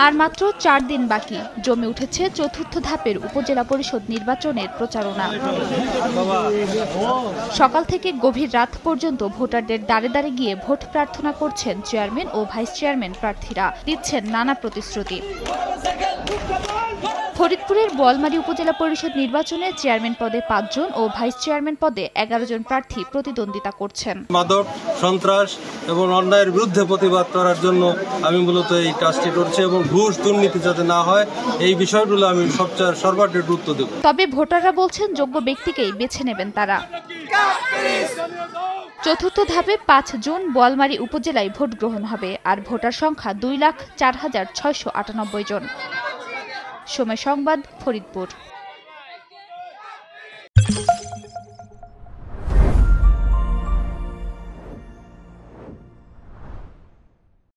আর মাত্র 4 দিন বাকি, জমে উঠেছে চতুর্থ ধাপের উপজেলা পরিষদ নির্বাচনের প্রচারণা। সকাল থেকে গভীর রাত পর্যন্ত ভোটারদের দাঁড়ে দাঁড়ে গিয়ে ভোট প্রার্থনা করছেন চেয়ারম্যান ও ভাইস চেয়ারম্যান প্রার্থীরা, দিচ্ছেন নানা প্রতিশ্রুতি। ফরিদপুরের বোয়ালমারী উপজেলা পরিষদ নির্বাচনে চেয়ারম্যান পদে 5 জন ও ভাইস চেয়ারম্যান পদে 11 জন প্রার্থী প্রতিদ্বন্দ্বিতা করছেন। মাদক, সন্ত্রাস এবং অন্যায়ের বিরুদ্ধে প্রতিবাদ করার জন্য আমি মূলত এই কাজটি করছি এবং ঘুষ দুর্নীতি যাতে না হয় এই বিষয়গুলো আমি সর্বাধিক গুরুত্ব দেব। তবে ভোটাররা বলছেন যোগ্য ব্যক্তিকেই বেছে নেবেন তারা। চতুর্থ ধাপে 5 জুন বোয়ালমারী উপজেলায় ভোট গ্রহণ হবে, আর ভোটার সংখ্যা 2,04,698 জন। সময় সংবাদ, ফরিদপুর।